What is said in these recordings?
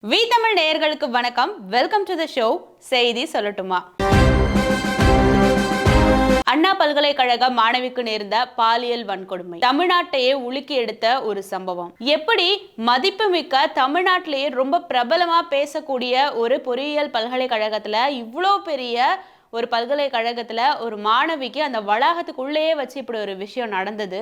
We Tamil நேயர்களுக்கு வணக்கம். Welcome to the show. செய்தி சொல்லட்டுமா? அண்ணா பல்கலைக்கழக மாணவிக்கு நேர்ந்த பாலியல் வன்கொடுமை தமிழ்நாட்டையே உலுக்கி எடுத்த ஒரு சம்பவம். எப்படி மதிப்புமிக்க தமிழ்நாட்டிலேயே ரொம்ப பிரபலமா பேசக்கூடிய ஒரு பொறியியல் பல்கலைக்கழகத்துல இவ்வளோ பெரிய ஒரு பல்கலைக்கழகத்துல ஒரு மாணவிக்கு அந்த வளாகத்துக்குள்ளேயே வச்சு இப்படி ஒரு விஷயம் நடந்தது.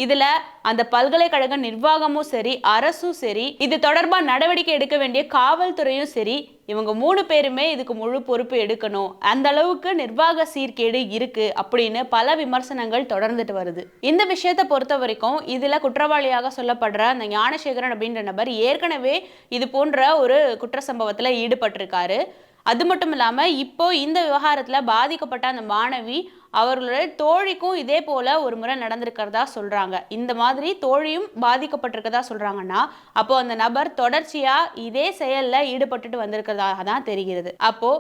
இதுல அந்த பல்கலைக்கழக நிர்வாகமும் சரி, அரசும் சரி, இது தொடர்பா நடவடிக்கை எடுக்க வேண்டிய காவல்துறையும் சரி, இவங்க 3 பேருமே இதுக்கு முழு பொறுப்பு எடுக்கணும். அந்த அளவுக்கு நிர்வாக சீர்கேடு இருக்கு அப்படின்னு பல விமர்சனங்கள் தொடர்ந்துட்டு வருது. இந்த விஷயத்தை பொறுத்த வரைக்கும் இதுல குற்றவாளியாக சொல்லப்படுற அந்த ஞானசேகரன் அப்படின்ற நபர் ஏற்கனவே இது போன்ற ஒரு குற்ற சம்பவத்துல ஈடுபட்டிருக்காரு. அது மட்டும் இல்லாம இப்போ இந்த விவகாரத்துல பாதிக்கப்பட்ட அந்த மாணவி அவர்களுடைய தோழிக்கும் இதே போல ஒரு முறை நடந்திருக்கிறதா சொல்றாங்க. இந்த மாதிரி தோழியும் பாதிக்கப்பட்டிருக்கதா சொல்றாங்கன்னா அப்போ அந்த நபர் தொடர்ச்சியா இதே செயல்ல ஈடுபட்டுட்டு வந்திருக்கிறதாக தான் தெரிகிறது. அப்போ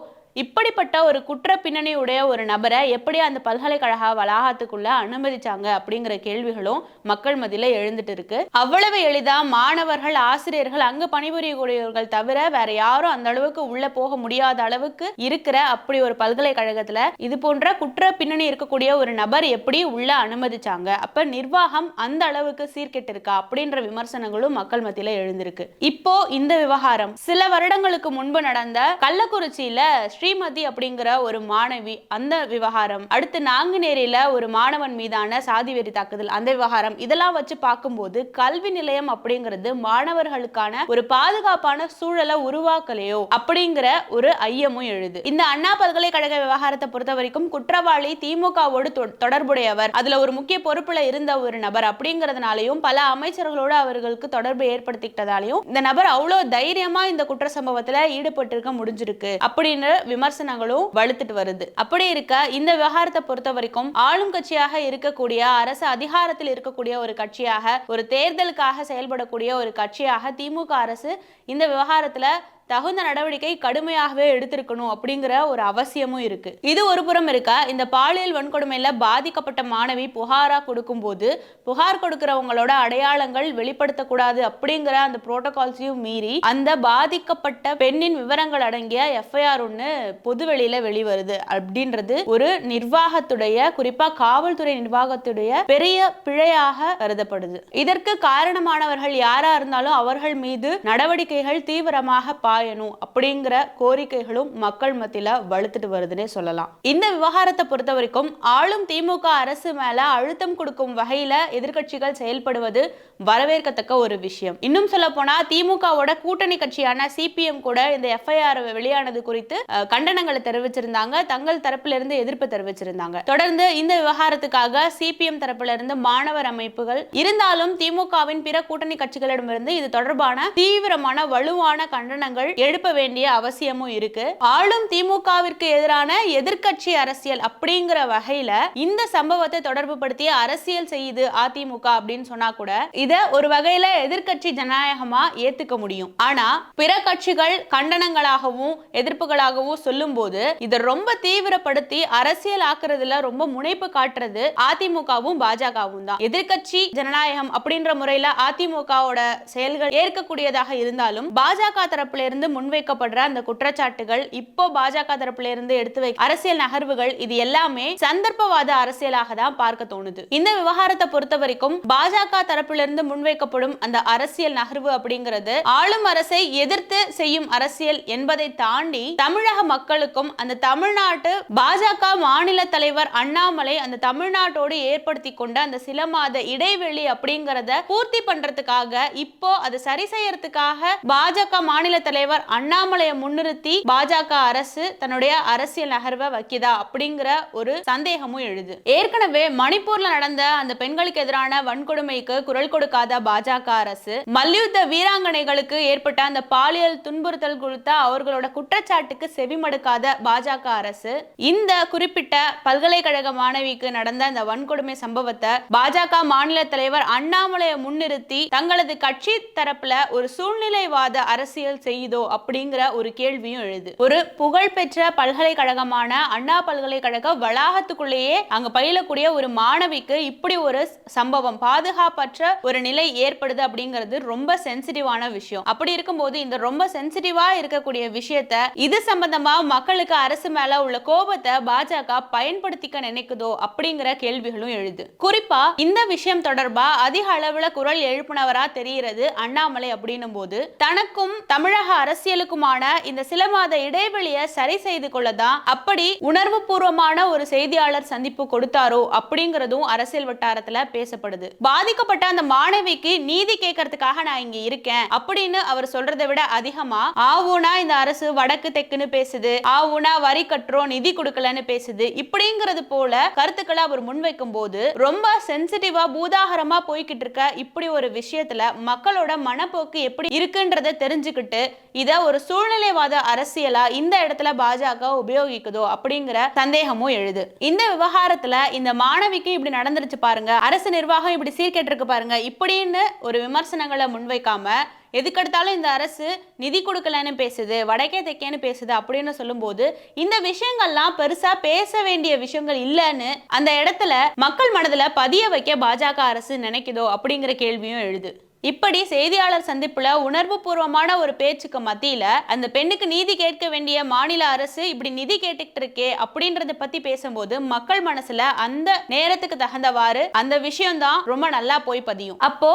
இப்படிப்பட்ட ஒரு குற்ற பின்னணியுடைய ஒரு நபரை எப்படி அந்த பல்கலைக்கழக வளாகத்துக்குள்ள அனுமதிச்சாங்க அப்படிங்கிற கேள்விகளும் மக்கள் மத்தியில எழுந்துட்டு இருக்கு. அவ்வளவு எளிதா மாணவர்கள், ஆசிரியர்கள், அங்கு பணிபுரியக்கூடியவர்கள் தவிர வேற யாரும் அந்த அளவுக்கு உள்ள போக முடியாத அளவுக்கு இருக்கிற அப்படி ஒரு பல்கலைக்கழகத்துல இது போன்ற குற்ற பின்னணி இருக்கக்கூடிய ஒரு நபர் எப்படி உள்ள அனுமதிச்சாங்க? அப்ப நிர்வாகம் அந்த அளவுக்கு சீர்கெட்டு இருக்கா அப்படின்ற விமர்சனங்களும் மக்கள் மத்தியில எழுந்திருக்கு. இப்போ இந்த விவகாரம் சில வருடங்களுக்கு முன்பு நடந்த கள்ளக்குறிச்சியில ஸ்ரீமதி அப்படிங்கிற ஒரு மாணவி, அந்த விவகாரம், அடுத்து நாங்குநேரியில ஒரு மாணவன் மீதான சாதி வெறி தாக்குதல், அந்த விவகாரம், இதெல்லாம் வச்சு பார்க்கும்போது கல்வி நிலையம் அப்படிங்கிறது மாணவர்களுக்கான ஒரு பாதுகாப்பான சூழலை உருவாக்கலையோ அப்படிங்கிற ஒரு ஐயமும் எழுது. இந்த அண்ணா பல்கலைக்கழக விவகாரத்தை பொறுத்த வரைக்கும் குற்றவாளி திமுகவோடு தொடர்புடையவர், அதுல ஒரு முக்கிய பொறுப்புல இருந்த ஒரு நபர் அப்படிங்கிறதுனாலையும் பல அமைச்சர்களோடு அவர்களுக்கு தொடர்பு ஏற்படுத்திக்கிட்டதாலையும் இந்த நபர் அவ்வளவு தைரியமா இந்த குற்ற சம்பவத்துல ஈடுபட்டிருக்க முடிஞ்சிருக்கு அப்படின்னு விமர்சனங்களும் வலுத்துட்டு வருது. அப்படி இருக்க இந்த விவகாரத்தை பொறுத்த வரைக்கும் ஆளும் கட்சியாக இருக்கக்கூடிய, அரசு அதிகாரத்தில் இருக்கக்கூடிய ஒரு கட்சியாக, ஒரு தேர்தலுக்காக செயல்படக்கூடிய ஒரு கட்சியாக திமுக அரசு இந்த விவகாரத்துல தகுந்த நடவடிக்கை கடுமையாகவே எடுத்திருக்கணும் அப்படிங்கிற ஒரு அவசியமும் இருக்கு. இது ஒரு புறம் இருக்க, இந்த பாலியல் வன்கொடுமையில பாதிக்கப்பட்ட மாணவி புகாரா கொடுக்கும் போது புகார் கொடுக்கிறவங்களோட அடையாளங்கள் வெளிப்படுத்தக்கூடாது அப்படிங்கிற அந்த புரோட்டோகால்ஸையும் மீறி அந்த பாதிக்கப்பட்ட பெண்ணின் விவரங்கள் அடங்கிய எஃப்ஐஆர் ஒன்று பொதுவெளியில வெளிவருது அப்படின்றது ஒரு நிர்வாகத்துடைய, குறிப்பா காவல்துறை நிர்வாகத்துடைய பெரிய பிழையாக கருதப்படுது. இதற்கு காரணமானவர்கள் யாரா இருந்தாலும் அவர்கள் மீது நடவடிக்கைகள் தீவிரமாக அப்படிங்கிற கோரிக்கைகளும் மக்கள் மத்தியில வலுத்துட்டு வருதுன்னே சொல்லலாம். இந்த விவகாரத்தை பொறுத்த வரைக்கும் ஆளும் திமுக அரசு மேல அழுத்தம் கொடுக்கும் வகையில எதிர்க்கட்சிகள் செயல்படுவது வரவேற்கத்தக்க ஒரு விஷயம். இன்னும் சொல்ல போனா திமுகவோட கூட்டணி கட்சியான சிபிஎம் கூட இந்த எஃப்ஐஆர் வெளியானது குறித்து கண்டனங்களை தெரிவிச்சிருந்தாங்க, தங்கள் தரப்பிலிருந்து எதிர்ப்பு தெரிவிச்சிருந்தாங்க. தொடர்ந்து இந்த விவகாரத்துக்காக சிபிஎம் தரப்பிலிருந்து மாணவர் அமைப்புகள் இருந்தாலும் திமுகவின் பிற கூட்டணி கட்சிகளிடமிருந்து இது தொடர்பான தீவிரமான வலுவான கண்டனங்கள் எழுப்ப வேண்டிய அவசியமும் இருக்கு. ஆளும் திமுகவிற்கு எதிரான எதிர்க்கட்சி அரசியல் அப்படிங்கிற வகையில இந்த சம்பவத்தை தொடர்பு படுத்தி அரசியல் செய்யுது அதிமுக அப்படின்னு சொன்னா கூட இத ஒரு வகையில எதிர்க்கட்சி ஜனநாயகமா ஏத்துக்க முடியும். ஆனா பிற கட்சிகள் கண்டனங்களாகவும் எதிர்ப்புகளாகவும் சொல்லும் போது இதை ரொம்ப தீவிரப்படுத்தி அரசியல் ஆக்குறதுல ரொம்ப முனைப்பு காட்டுறது அதிமுகவும் பாஜகவும் தான். எதிர்க்கட்சி ஜனநாயகம் அப்படின்ற முறையில அதிமுகவோட செயல்கள் ஏற்கக்கூடியதாக இருந்தாலும் பாஜக தரப்புல இருந்து முன்வைக்கப்படுற அந்த குற்றச்சாட்டுகள், இப்போ பாஜக தரப்புல இருந்து எடுத்து அரசியல் நகர்வுகள், இது எல்லாமே சந்தர்ப்பவாத அரசியலாக தான் பார்க்க தோணுது. இந்த விவகாரத்தை பொறுத்த வரைக்கும் பாஜக தரப்பிலிருந்து முன்வைக்கப்படும் அந்த அரசியல் நகர்வு அப்படிங்கிறது ஆளும் அரசை எதிர்த்து செய்யும் அரசியல் என்பதை தாண்டி தமிழக மக்களுக்கும் அந்த தமிழ்நாட்டு பாஜக மாநில தலைவர் அண்ணாமலை அந்த தமிழ்நாட்டோடு ஏற்படுத்தி கொண்ட அந்த சில மாத இடைவெளி அப்படிங்கறத பூர்த்தி பண்றதுக்காக, இப்போ அது சரி செய்யறதுக்காக பாஜக மாநில தலைவர் அண்ணாமலையை முன்னிறுத்தி பாஜக அரசு தன்னுடைய அரசியல் நகர்வை வைக்குதா அப்படிங்கிற ஒரு சந்தேகமும் எழுது. ஏற்கனவே மணிப்பூர்ல நடந்த அந்த பெண்களுக்கு எதிரான வன்கொடுமைக்கு குரல் கொடுக்காத பாஜக அரசு, மல்யுத்த வீராங்கனைகளுக்கு ஏற்பட்ட அந்த பாலியல் துன்புறுத்தல் குறித்த அவர்களோட குற்றச்சாட்டுக்கு செவிமடுக்காத பாஜக அரசு, இந்த குறிப்பிட்ட பல்கலைக்கழக மாணவிக்கு நடந்த அந்த வன்கொடுமை சம்பவத்தை பாஜக மாநில தலைவர் அண்ணாமலையை முன்னிறுத்தி தங்களது கட்சி தரப்புல ஒரு சூழ்நிலைவாத அரசியல் செய்யுது நினைக்குதோ அப்படிங்கிற ஒரு கேள்வியும் எழுது. ஒரு புகழ்பெற்ற பல்கலைக்கழகமான அண்ணா பல்கலைக்கழக வளாகத்துக்குள்ளேயே அங்க பயிலக்கூடிய ஒரு மாணவிக்கு இப்படி ஒரு சம்பவம், பாதுகாப்பற்ற ஒரு நிலை ஏற்படுது அப்படிங்கிறது ரொம்ப சென்சிட்டிவான விஷயம். அப்படி இருக்கும்போது இந்த ரொம்ப சென்சிட்டிவா இருக்கக்கூடிய விஷயத்த இது சம்பந்தமா மக்களுக்கு அரசு மேல உள்ள கோபத்தை பாஜக பயன்படுத்திக்க நினைக்குதோ அப்படிங்கிற கேள்விகளும் எழுது. குறிப்பா இந்த விஷயம் தொடர்பா அதிக அளவுல குரல் எழுப்பினவரா தெரிகிறது அண்ணாமலை. அப்படின்னும் போது தனக்கும் தமிழக அரசியலுக்குமான இந்த சில மாத இடைவெளியை சரி செய்து கொள்ளதான் அப்படி உணர்வு பூர்வமான ஒரு செய்தியாளர் சந்திப்பு கொடுத்தாரோ அப்படிங்கிறதும் அரசியல் வட்டாரத்துல பேசப்படுது. பாதிக்கப்பட்ட அந்த மாணவிக்கு நீதி கேட்கறதுக்காக நான் இங்க இருக்கேன் அப்படின்னு அவர் சொல்றதை விட அதிகமா ஆவுனா இந்த அரசு வடக்கு தெக்குன்னு பேசுது, ஆவுனா வரி கட்டுறோம் நிதி கொடுக்கலன்னு பேசுது, இப்படிங்கிறது போல கருத்துக்களை அவர் முன்வைக்கும் போது ரொம்ப சென்சிட்டிவா பூதாகரமா போய்கிட்டு இருக்க இப்படி ஒரு விஷயத்துல மக்களோட மனப்போக்கு எப்படி இருக்குன்றத தெரிஞ்சுக்கிட்டு இத ஒரு சூழ்நிலைவாத அரசியலா இந்த இடத்துல பாஜக உபயோகிக்குதோ அப்படிங்கிற சந்தேகமும் எழுது. இந்த விவகாரத்துல இந்த மாணவிக்கு இப்படி நடந்துருச்சு பாருங்க, அரசு நிர்வாகம் இப்படி சீர்கேட்டிருக்கு பாருங்க, இப்படின்னு ஒரு விமர்சனங்களை முன்வைக்காம எதுக்கெடுத்தாலும் இந்த அரசு நிதி கொடுக்கலன்னு பேசுது, வடக்கே தெக்கேன்னு பேசுது அப்படின்னு சொல்லும் போது இந்த விஷயங்கள்லாம் பெருசா பேச வேண்டிய விஷயங்கள் இல்லைன்னு அந்த இடத்துல மக்கள் மனதுல பதிய வைக்க பாஜக அரசு நினைக்குதோ அப்படிங்கிற கேள்வியும் எழுது. இப்படி செய்தியாளர் சந்திப்புல உணர்வு பூர்வமான ஒரு பேச்சுக்கு மத்தியில அந்த பெண்ணுக்கு நீதி கேட்க வேண்டிய மாநில அரசு இப்படி நிதி கேட்டுக்கிட்டு இருக்கே அப்படின்றத பத்தி பேசும்போது மக்கள் மனசுல அந்த நேரத்துக்கு தகுந்தவாறு அந்த விஷயம்தான் ரொம்ப நல்லா போய் பதியும். அப்போ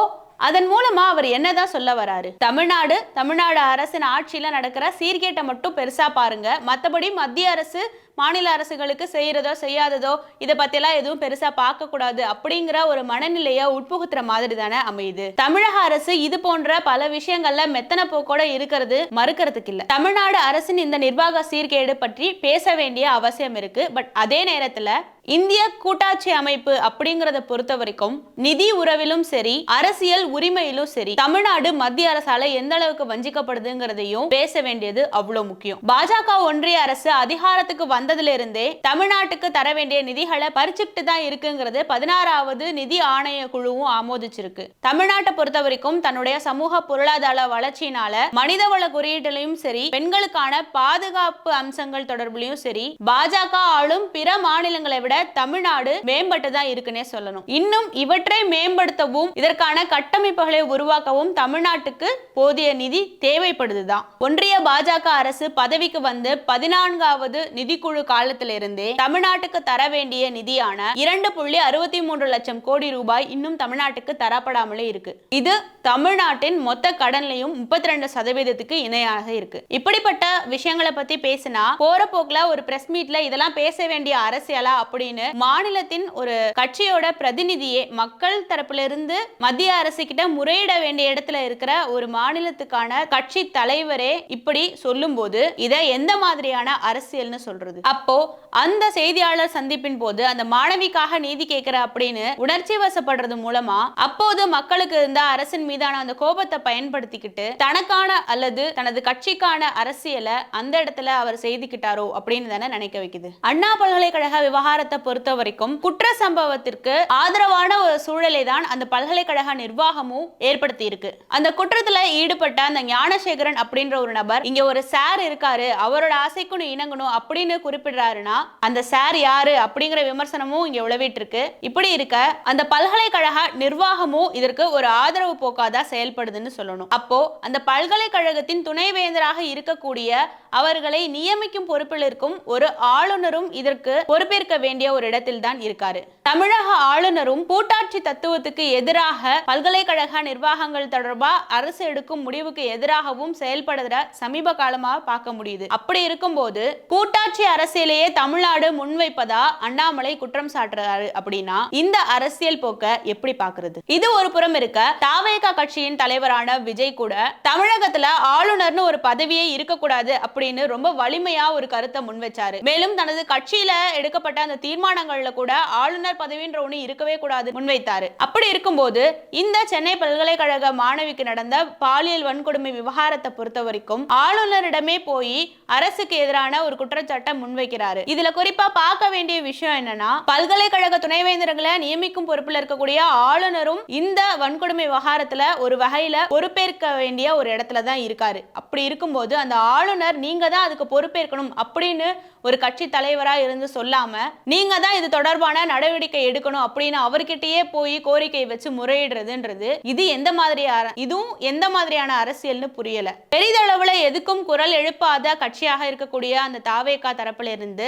அதன் மூலமா அவர் என்னதான் சொல்ல வராரு, தமிழ்நாடு அரசின் ஆட்சியில நடக்கிற சீர்கேட்டை மட்டும் பெருசா பாருங்க, மற்றபடி மத்திய அரசு மாநில அரசுகளுக்கு செய்யறதோ செய்யாததோ இதை பத்தியெல்லாம் எதுவும் பெருசா பார்க்க கூடாது அப்படிங்கிற ஒரு மனநிலையை உட்புகுத்துற மாதிரி தானே அமையுது. தமிழக அரசு இது போன்ற பல விஷயங்கள்ல மெத்தன போக்கோட இருக்கிறது மறுக்கிறதுக்கு இல்ல. தமிழ்நாடு அரசின் இந்த நிர்வாக சீர்கேடு பற்றி பேச வேண்டிய அவசியம் இருக்கு. பட் அதே நேரத்துல இந்திய கூட்டாட்சி அமைப்பு அப்படிங்கறத பொறுத்த வரைக்கும் நிதி உறவிலும் சரி அரசியல் உரிமையிலும் சரி தமிழ்நாடு மத்திய அரசால எந்த அளவுக்கு வஞ்சிக்கப்படுதுங்கிறதையும் பேச வேண்டியது அவ்வளவு முக்கியம். பாஜக ஒன்றிய அரசு அதிகாரத்துக்கு வந்ததுல இருந்தே தமிழ்நாட்டுக்கு தர வேண்டிய நிதிகளை பறிச்சுட்டு தான் இருக்குங்கிறது 16வது நிதி ஆணைய குழுவும் ஆமோதிச்சிருக்கு. தமிழ்நாட்டை பொறுத்த வரைக்கும் தன்னுடைய சமூக பொருளாதார வளர்ச்சியினால மனிதவள குறியீட்டிலையும் சரி பெண்களுக்கான பாதுகாப்பு அம்சங்கள் தொடர்பிலையும் சரி பாஜக ஆளும் பிற மாநிலங்களை விட தமிழ்நாடு மேம்பட்டுதான் இருக்குன்னே சொல்லணும். இன்னும் இவற்றை மேம்படுத்தவும் இதற்கான கட்டமைப்புகளை உருவாக்கவும் தமிழ்நாட்டுக்கு போதிய நிதி தேவைப்படுதுதான். ஒன்றிய பாஜக அரசு பதவிக்கு வந்து 14வது நிதிக்குழு காலத்திலிருந்தே தமிழ்நாட்டுக்கு தர வேண்டிய நிதியான 2.63 லட்சம் கோடி ரூபாய் இன்னும் தமிழ்நாட்டுக்கு தரப்படாமலே இருக்கு. இது தமிழ்நாட்டின் மொத்த கடன்லையும் 32% இணையாக இருக்கு. இப்படிப்பட்ட விஷயங்களை பத்தி பேசினா போற போக்குல ஒரு பிரஸ் மீட்ல இதெல்லாம் பேச வேண்டிய அரசியலா அப்படின்னு மாநிலத்தின் ஒரு கட்சியோட பிரதிநிதியே மக்கள் தரப்பிலிருந்து மத்திய அரசு கிட்ட முறையிட வேண்டிய இடத்துல இருக்கிற ஒரு மாநிலத்துக்கான கட்சி தலைவரே இப்படி சொல்லும் போது இதை எந்த மாதிரியான அரசியல்னு சொல்றது? அப்போ அந்த செய்தியாளர் சந்திப்பின் போது அந்த மாணவிக்காக நீதி கேட்கிற அப்படின்னு உணர்ச்சி வசப்படுறது மூலமா அப்போது மக்களுக்கு இருந்த அரசின் மீதான அந்த கோபத்தை பயன்படுத்திக்கிட்டு தனக்கான அல்லது தனது கட்சிக்கான அரசியலை அந்த இடத்துல அவர் செய்துக்கிட்டாரோ அப்படின்னு தானே நினைக்க வைக்குது. அண்ணா பல்கலைக்கழக விவகாரத்தை பொறுத்த வரைக்கும் குற்ற சம்பவத்திற்கு ஆதரவான ஒரு சூழலை தான் அந்த பல்கலைக்கழக நிர்வாகமும் ஏற்படுத்தி இருக்கு. அந்த குற்றத்துல ஈடுபட்ட அந்த ஞானசேகரன் அப்படின்ற ஒரு நபர் இங்க ஒரு சார் இருக்காரு, அவரோட ஆசைக்கும் இணங்கணும் அப்படின்னு குறிப்பிடுறாருன்னா அந்த சார் யாரு அப்படிங்கிற விமர்சனமும் இங்க உளவிட்டு இருக்கு. இப்படி இருக்க அந்த பல்கலைக்கழக நிர்வாகமும் இதற்கு ஒரு ஆதரவு போக்காதான் செயல்படுதுன்னு சொல்லணும். அப்போ அந்த பல்கலைக்கழகத்தின் துணைவேந்தராக இருக்கக்கூடிய அவர்களை நியமிக்கும் பொறுப்பில் இருக்கும் ஒரு ஆளுநரும் இதற்கு பொறுப்பேற்க வேண்டிய ஒரு இடத்தில் தான் இருக்காரு. தமிழக ஆளுநரும் கூட்டாட்சி தத்துவத்துக்கு எதிராக பல்கலைக்கழக நிர்வாகங்கள் தொடர்பா அரசு எடுக்கும் முடிவுக்கு எதிராகவும் செயல்படுற சமீப காலமா பார்க்க முடியுது. அப்படி இருக்கும்போது கூட்டாட்சி அரசியலையே தமிழ்நாடு முன்வைப்பதா அண்ணாமலை குற்றம் சாட்டுறாரு அப்படின்னா இந்த அரசியல் போக்க எப்படி பாக்குறது? இது ஒரு புறம் இருக்க தாவேகா கட்சியின் தலைவரான விஜய் கூட தமிழகத்துல ஆளுநர்னு ஒரு பதவியே இருக்கக்கூடாது அப்படின்னு ரொம்ப வலிமையா ஒரு கருத்தை முன்வச்சாரு. மேலும் தனது கட்சியில எடுக்கப்பட்ட அந்த தீர்மானங்கள்ல கூட ஆளுநர் பதவின்ற ஒண்ணு இருக்கவே கூடாது முன்வைத்தாரு. அப்படி இருக்கும்போது இந்த சென்னை பல்கலைக்கழக மாணவிக்கு நடந்த பாலியல் வன்கொடுமை விவகாரத்தை பொறுத்த வரைக்கும் ஆளுநரிடமே போய் அரசுக்கு எதிரான ஒரு குற்றச்சாட்டை முன்வைக்கிறாரு. இதுல குறிப்பா பார்க்க வேண்டிய விஷயம் என்னன்னா, பல்கலைக்கழக துணைவேந்தர்களை நியமிக்கும் பொறுப்புல இருக்கக்கூடிய ஆளுநரும் இந்த வன்கொடுமை விவகாரத்துல ஒரு வகையில பொறுப்பேற்க வேண்டிய ஒரு இடத்துல தான் இருக்காரு. அப்படி இருக்கும்போது அந்த ஆளுநர் நீங்க தான் அதுக்கு பொறுப்பேற்கணும் அப்படின்னு ஒரு கட்சி தலைவரா இருந்து சொல்லாம, நீங்க தான் இது தொடர்பான நடவடிக்கை எடுக்கணும் அப்படின்னு அவர்கிட்டயே போய் கோரிக்கை வச்சு முறையிடுறதுன்றது இதுவும் எந்த மாதிரியான அரசியல்னு புரியல. பெரிதளவுல எதுக்கும் குரல் எழுப்பாத கட்சியாக இருக்கக்கூடிய அந்த தாவேகா தரப்புல இருந்து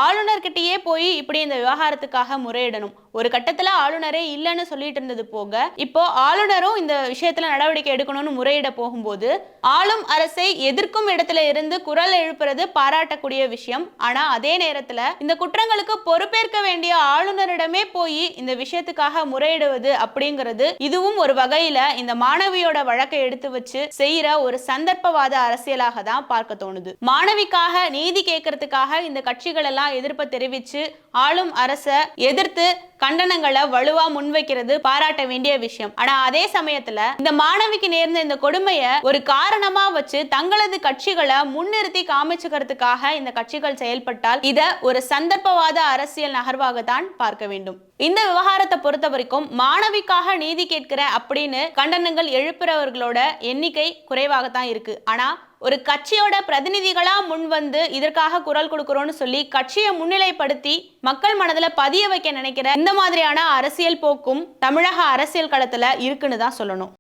ஆளுநர்கிட்டயே போய் இப்படி இந்த விவகாரத்துக்காக முறையிடணும். ஒரு கட்டத்துல ஆளுநரே இல்லைன்னு சொல்லிட்டு இருந்தது போக, இப்போ ஆளுநரும் இந்த விஷயத்துல நடவடிக்கை எடுக்கணும்னு முறையிட போகும்போது ஆளும் அரசை எதிர்க்கும் இடத்துல இருந்து குரல் எழுப்புறது பாராட்டக்கூடிய விஷயம். ஆனா அதே நேரத்துல இந்த குற்றங்களுக்கு பொறுப்பேற்க வேண்டிய ஆளுநரிடமே போய் இந்த விஷயத்துக்காக முறையிடுவது அப்படிங்கிறது இதுவும் ஒரு வகையில இந்த மாணவியோட வழக்கை எடுத்து வச்சு செய்யற ஒரு சந்தர்ப்பவாத அரசியலாக தான் பார்க்க தோணுது. மாணவிக்காக நீதி கேட்கறதுக்காக இந்த கட்சிகள் எல்லாம் எதிர்ப்பை தெரிவிச்சு ஆளும் அரசை எதிர்த்து கண்டனங்களை வலுவா முன்வைக்கிறது பாராட்ட வேண்டிய விஷயம். ஆனா அதே சமயத்துல இந்த மாணவிக்கு நேர்ந்த இந்த கொடுமையை ஒரு காரணமா வச்சு தங்களது கட்சிகளை முன்னிறுத்தி காமிச்சுக்கிறதுக்காக இந்த கட்சிகள் செயல்பட்டால் இத ஒரு சந்தர்ப்பவாத அரசியல் நகர்வாகத்தான் பார்க்க வேண்டும். இந்த விவகாரத்தை பொறுத்த வரைக்கும் மாணவிக்காக நீதி கேட்கிற அப்படின்னு கண்டனங்கள் எழுப்புறவர்களோட எண்ணிக்கை குறைவாகத்தான் இருக்கு. ஆனா ஒரு கட்சியோட பிரதிநிதிகளா முன் வந்து இதற்காக குரல் கொடுக்கிறோம்னு சொல்லி கட்சியை முன்னிலைப்படுத்தி மக்கள் மனதுல பதிய வைக்க நினைக்கிற இந்த மாதிரியான அரசியல் போக்கும் தமிழக அரசியல் களத்துல இருக்குன்னு தான் சொல்லணும்.